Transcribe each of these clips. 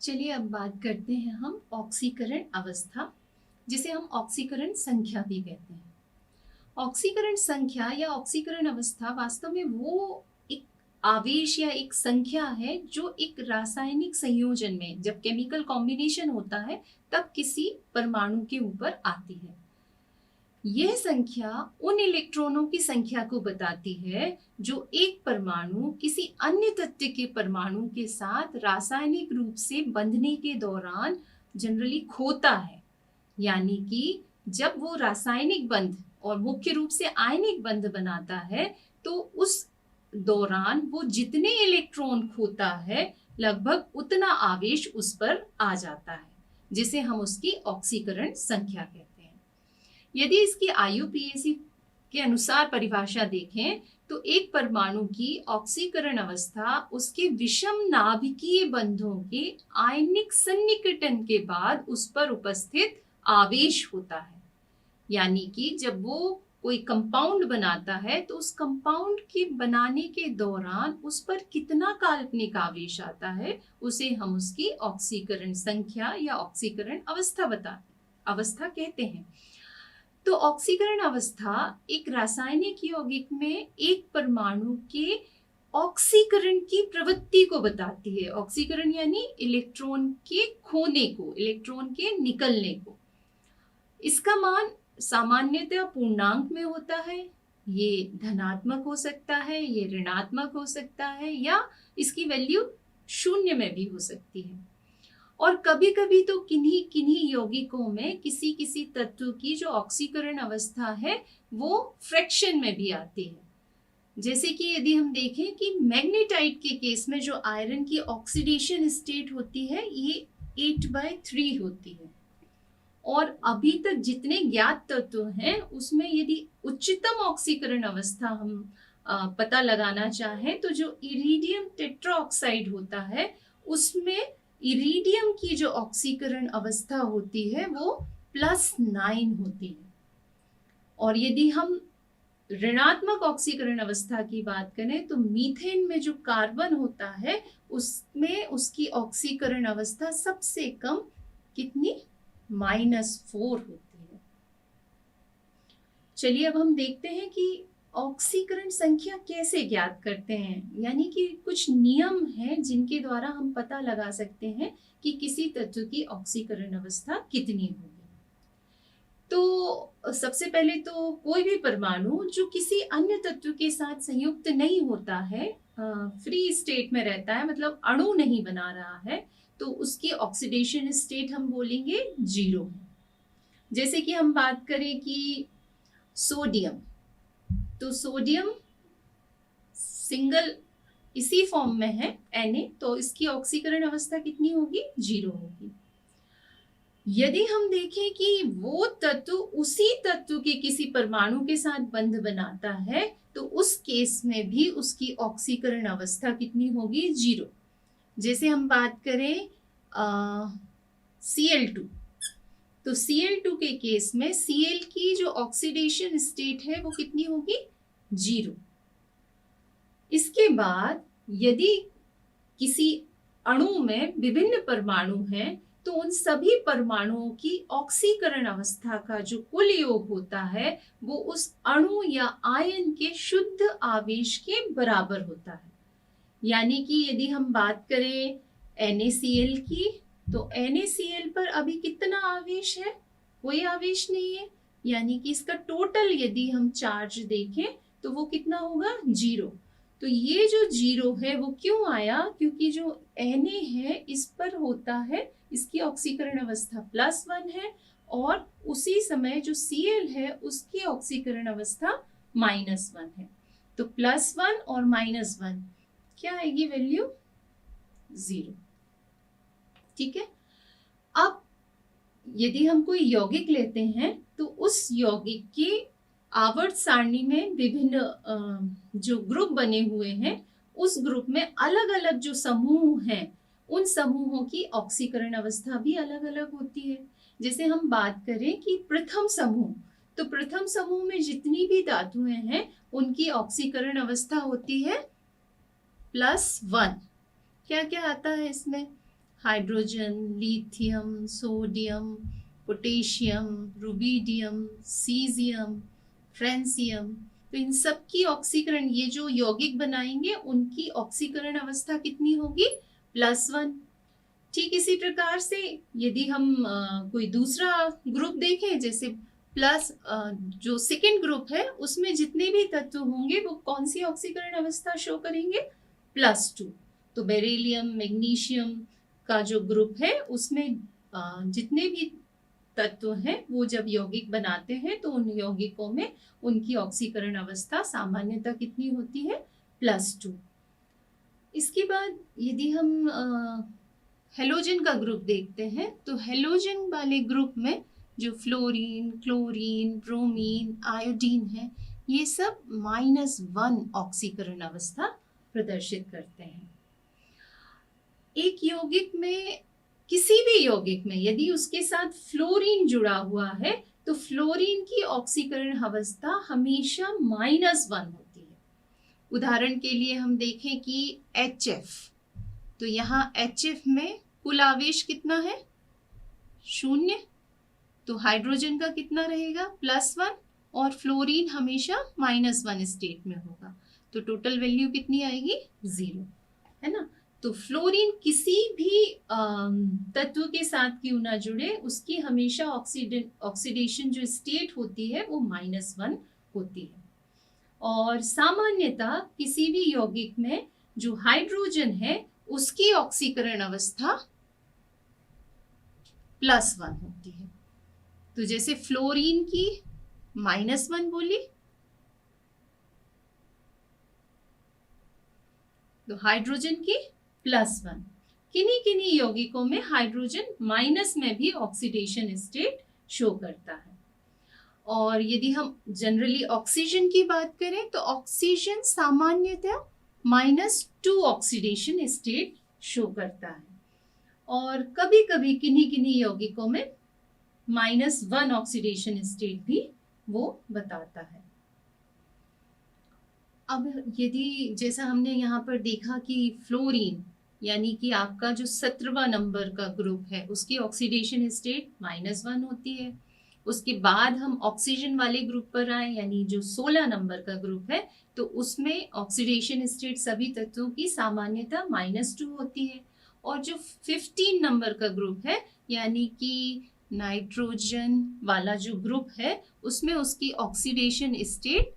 चलिए अब बात करते हैं हम ऑक्सीकरण अवस्था, जिसे हम ऑक्सीकरण संख्या भी कहते हैं। ऑक्सीकरण संख्या या ऑक्सीकरण अवस्था वास्तव में वो एक आवेश या एक संख्या है जो एक रासायनिक संयोजन में जब केमिकल कॉम्बिनेशन होता है तब किसी परमाणु के ऊपर आती है। यह संख्या उन इलेक्ट्रॉनों की संख्या को बताती है जो एक परमाणु किसी अन्य तत्व के परमाणु के साथ रासायनिक रूप से बंधने के दौरान जनरली खोता है। यानी कि जब वो रासायनिक बंध और मुख्य रूप से आयनिक बंध बनाता है तो उस दौरान वो जितने इलेक्ट्रॉन खोता है लगभग उतना आवेश उस पर आ जाता है, जिसे हम उसकी ऑक्सीकरण संख्या कहते हैं। यदि इसकी IUPAC के अनुसार परिभाषा देखें तो एक परमाणु की ऑक्सीकरण अवस्था उसके विषम नाभिकीय बंधों के आयनिक सन्निकटन के बाद उस पर उपस्थित आवेश होता है। यानी कि जब वो कोई कंपाउंड बनाता है तो उस कंपाउंड के बनाने के दौरान उस पर कितना काल्पनिक आवेश आता है उसे हम उसकी ऑक्सीकरण संख्या या ऑक्सीकरण अवस्था कहते हैं। तो ऑक्सीकरण अवस्था एक रासायनिक यौगिक में एक परमाणु के ऑक्सीकरण की प्रवृत्ति को बताती है। ऑक्सीकरण यानी इलेक्ट्रॉन के खोने को, इलेक्ट्रॉन के निकलने को। इसका मान सामान्यतः पूर्णांक में होता है। ये धनात्मक हो सकता है, ये ऋणात्मक हो सकता है, या इसकी वैल्यू शून्य में भी हो सकती है। और कभी कभी तो किन्हीं किन्हीं यौगिकों में किसी किसी तत्व की जो ऑक्सीकरण अवस्था है वो फ्रैक्शन में भी आती है। जैसे कि यदि हम देखें कि मैग्नेटाइट के केस में जो आयरन की ऑक्सीडेशन स्टेट होती है ये 8/3 होती है। और अभी तक जितने ज्ञात तत्व हैं उसमें यदि उच्चतम ऑक्सीकरण अवस्था हम पता लगाना चाहें तो जो इरिडियम टेट्राऑक्साइड होता है उसमें इरिडियम की जो ऑक्सीकरण अवस्था होती है वो +9 होती है। और यदि हम ऋणात्मक ऑक्सीकरण अवस्था की बात करें तो मीथेन में जो कार्बन होता है उसमें उसकी ऑक्सीकरण अवस्था सबसे कम कितनी -4 होती है। चलिए अब हम देखते हैं कि ऑक्सीकरण संख्या कैसे ज्ञात करते हैं, यानी कि कुछ नियम हैं जिनके द्वारा हम पता लगा सकते हैं कि किसी तत्व की ऑक्सीकरण अवस्था कितनी होगी। तो सबसे पहले तो कोई भी परमाणु जो किसी अन्य तत्व के साथ संयुक्त नहीं होता है, फ्री स्टेट में रहता है, मतलब अणु नहीं बना रहा है, तो उसकी ऑक्सीडेशन स्टेट हम बोलेंगे 0 है। जैसे कि हम बात करें कि सोडियम, तो सोडियम सिंगल इसी फॉर्म में है Na, तो इसकी ऑक्सीकरण अवस्था कितनी होगी? 0 होगी। यदि हम देखें कि वो तत्व उसी तत्व के किसी परमाणु के साथ बंध बनाता है तो उस केस में भी उसकी ऑक्सीकरण अवस्था कितनी होगी? 0। जैसे हम बात करें Cl2, तो Cl2 के केस में Cl की जो ऑक्सीडेशन स्टेट है वो कितनी होगी? 0। इसके बाद यदि किसी अणु में विभिन्न परमाणु हैं तो उन सभी परमाणुओं की ऑक्सीकरण अवस्था का जो कुल योग होता है वो उस अणु या आयन के शुद्ध आवेश के बराबर होता है। यानी कि यदि हम बात करें NaCl की, तो NaCl पर अभी कितना आवेश है? कोई आवेश नहीं है। यानी कि इसका टोटल यदि हम चार्ज देखें तो वो कितना होगा? 0। तो ये जो 0 है वो क्यों आया? क्योंकि जो Na है इस पर होता है, इसकी ऑक्सीकरण अवस्था +1 है और उसी समय जो Cl है उसकी ऑक्सीकरण अवस्था -1 है। तो +1 और -1 क्या आएगी वैल्यू? 0। ठीक है। अब यदि हम कोई यौगिक लेते हैं तो उस यौगिक की आवर्त सारणी में विभिन्न जो ग्रुप बने हुए हैं उस ग्रुप में अलग अलग जो समूह हैं उन समूहों की ऑक्सीकरण अवस्था भी अलग अलग होती है। जैसे हम बात करें कि प्रथम समूह, तो प्रथम समूह में जितनी भी धातुएं हैं उनकी ऑक्सीकरण अवस्था होती है +1। क्या क्या आता है इसमें? Hydrogen, lithium, sodium, potassium, rubidium, caesium, francium, तो इन सब की ऑक्सीकरण, ये जो यौगिक बनाएंगे उनकी ऑक्सीकरण अवस्था कितनी होगी? +1। ठीक इसी प्रकार से यदि हम कोई दूसरा ग्रुप देखें, जैसे प्लस जो सेकेंड ग्रुप है उसमें जितने भी तत्व होंगे वो कौन सी ऑक्सीकरण अवस्था शो करेंगे? +2। तो बेरिलियम, मैग्नीशियम का जो ग्रुप है उसमें जितने भी तत्व हैं वो जब यौगिक बनाते हैं तो उन यौगिकों में उनकी ऑक्सीकरण अवस्था सामान्यतः कितनी होती है? +2। इसके बाद यदि हम हेलोजन का ग्रुप देखते हैं तो हेलोजन वाले ग्रुप में जो फ्लोरीन, क्लोरीन, ब्रोमीन, आयोडीन है, ये सब -1 ऑक्सीकरण अवस्था प्रदर्शित करते हैं। एक यौगिक में, किसी भी यौगिक में यदि उसके साथ फ्लोरीन जुड़ा हुआ है तो फ्लोरीन की ऑक्सीकरण अवस्था हमेशा -1 होती है। उदाहरण के लिए हम देखें कि HF, तो यहाँ HF में कुल आवेश कितना है? 0। तो हाइड्रोजन का कितना रहेगा? +1, और फ्लोरीन हमेशा -1 स्टेट में होगा, तो टोटल वैल्यू कितनी आएगी? 0, है ना। तो फ्लोरीन किसी भी तत्व के साथ क्यों ना जुड़े, उसकी हमेशा ऑक्सीडेशन जो स्टेट होती है वो -1 होती है। और सामान्यतः किसी भी यौगिक में जो हाइड्रोजन है उसकी ऑक्सीकरण अवस्था +1 होती है। तो जैसे फ्लोरीन की -1 बोली, तो हाइड्रोजन की +1। किन्हीं किन्हीं यौगिकों में हाइड्रोजन माइनस में भी ऑक्सीडेशन स्टेट शो करता है। और यदि हम जनरली ऑक्सीजन की बात करें तो ऑक्सीजन सामान्यतः -2 ऑक्सीडेशन स्टेट शो करता है, और कभी कभी किन्हीं किन्हीं यौगिकों में -1 ऑक्सीडेशन स्टेट भी वो बताता है। अब यदि जैसा हमने यहाँ पर देखा कि फ्लोरीन यानी कि आपका जो 17वां नंबर का ग्रुप है उसकी ऑक्सीडेशन स्टेट -1 होती है। उसके बाद हम ऑक्सीजन वाले ग्रुप पर आए, यानी जो 16 नंबर का ग्रुप है, तो उसमें ऑक्सीडेशन स्टेट सभी तत्वों की सामान्यतः -2 होती है। और जो 15 नंबर का ग्रुप है यानी कि नाइट्रोजन वाला जो ग्रुप है उसमें उसकी ऑक्सीडेशन स्टेट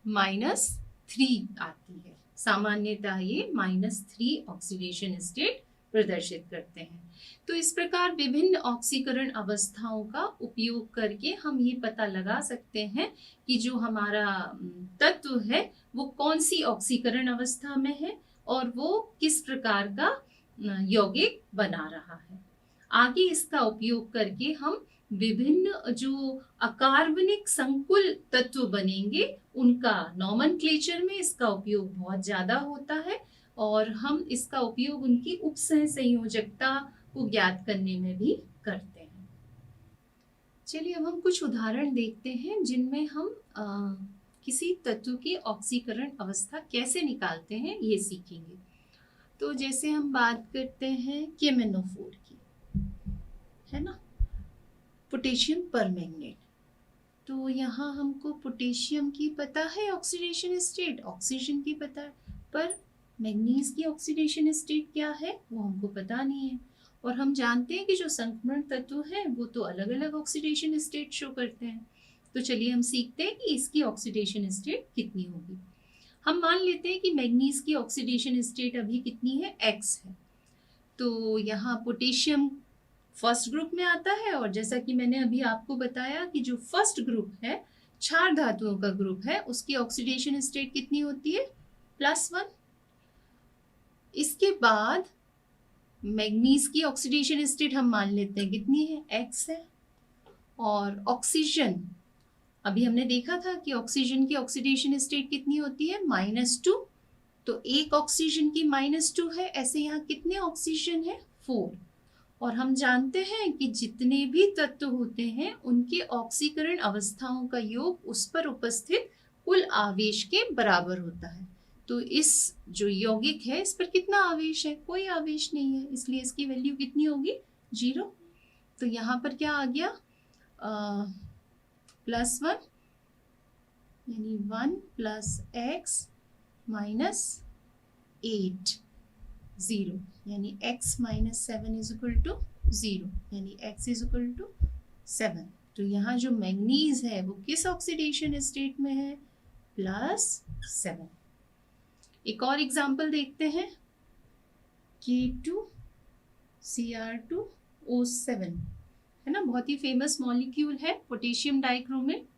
-3 आती है। सामान्यतः ये -3 ऑक्सीडेशन स्टेट प्रदर्शित करते हैं। तो इस प्रकार विभिन्न ऑक्सीकरण अवस्थाओं का उपयोग करके हम ये पता लगा सकते हैं कि जो हमारा तत्व है वो कौन सी ऑक्सीकरण अवस्था में है और वो किस प्रकार का यौगिक बना रहा है। आगे इसका उपयोग करके हम विभिन्न जो अकार्बनिक संकुल तत्व बनेंगे उनका नॉमेनक्लेचर में इसका उपयोग बहुत ज्यादा होता है, और हम इसका उपयोग उनकी उपसह संयोजकता को ज्ञात करने में भी करते हैं। चलिए अब हम कुछ उदाहरण देखते हैं जिनमें हम किसी तत्व की ऑक्सीकरण अवस्था कैसे निकालते हैं ये सीखेंगे। तो जैसे हम बात करते हैं KMnO4 की, है ना, पोटेशियम परमैंगनेट। तो यहाँ हमको पोटेशियम की पता है ऑक्सीडेशन स्टेट, ऑक्सीजन की पता है, पर मैग्नीज की ऑक्सीडेशन स्टेट क्या है वो हमको पता नहीं है। और हम जानते हैं कि जो संक्रमण तत्व है वो तो अलग अलग ऑक्सीडेशन स्टेट शो करते हैं। तो चलिए हम सीखते हैं कि इसकी ऑक्सीडेशन स्टेट कितनी होगी। हम मान लेते हैं कि मैग्नीज की ऑक्सीडेशन स्टेट अभी कितनी है? X है। तो यहाँ पोटेशियम फर्स्ट ग्रुप में आता है, और जैसा कि मैंने अभी आपको बताया कि जो फर्स्ट ग्रुप है, क्षार धातुओं का ग्रुप है, उसकी ऑक्सीडेशन स्टेट कितनी होती है? +1। इसके बाद मैग्नीज की ऑक्सीडेशन स्टेट हम मान लेते हैं कितनी है? X है। और ऑक्सीजन, अभी हमने देखा था कि ऑक्सीजन की ऑक्सीडेशन स्टेट कितनी होती है? -2। तो एक ऑक्सीजन की -2 है, ऐसे यहाँ कितने ऑक्सीजन है? 4। और हम जानते हैं कि जितने भी तत्व होते हैं उनके ऑक्सीकरण अवस्थाओं का योग उस पर उपस्थित कुल आवेश के बराबर होता है। तो इस जो यौगिक है इस पर कितना आवेश है? कोई आवेश नहीं है, इसलिए इसकी वैल्यू कितनी होगी? 0। तो यहाँ पर क्या आ गया? +1 यानी 1 + x - 8 0 यानी x - 7 = 0 यानी x = 7। तो यहाँ जो मैंगनीज है वो किस ऑक्सीडेशन स्टेट में है? +7। एक और एग्जाम्पल देखते हैं, K2Cr2O7 है ना, बहुत ही फेमस मॉलिक्यूल है, पोटेशियम डाइक्रोमेट।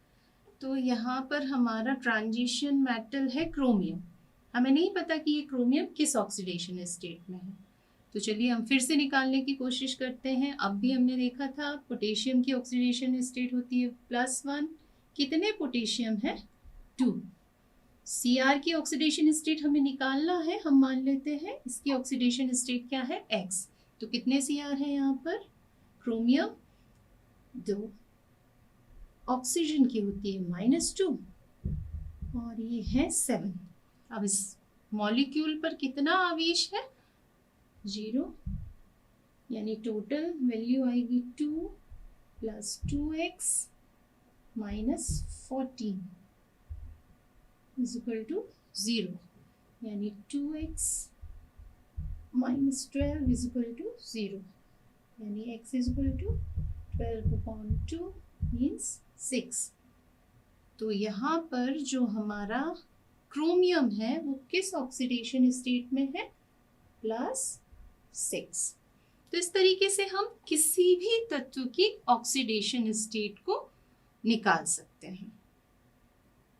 तो यहाँ पर हमारा ट्रांजिशन मेटल है क्रोमियम। हमें नहीं पता कि ये क्रोमियम किस ऑक्सीडेशन स्टेट में है, तो चलिए हम फिर से निकालने की कोशिश करते हैं। अब भी हमने देखा था पोटेशियम की ऑक्सीडेशन स्टेट होती है +1। कितने पोटेशियम है? 2। Cr की ऑक्सीडेशन स्टेट हमें निकालना है, हम मान लेते हैं इसकी ऑक्सीडेशन स्टेट क्या है? X। तो कितने Cr है यहाँ पर? क्रोमियम 2, ऑक्सीजन की होती है -2 और ये है 7। अब इस मॉलिक्यूल पर कितना आवेश है? 0 यानी टोटल वैल्यू आएगी 2 + 2x - 14 = 0 यानी 2x - 12 = 0 यानी x = 12/2 मीन्स 6। तो यहाँ पर जो हमारा क्रोमियम है वो किस ऑक्सीडेशन स्टेट में है? +6। तो इस तरीके से हम किसी भी तत्व की ऑक्सीडेशन स्टेट को निकाल सकते हैं।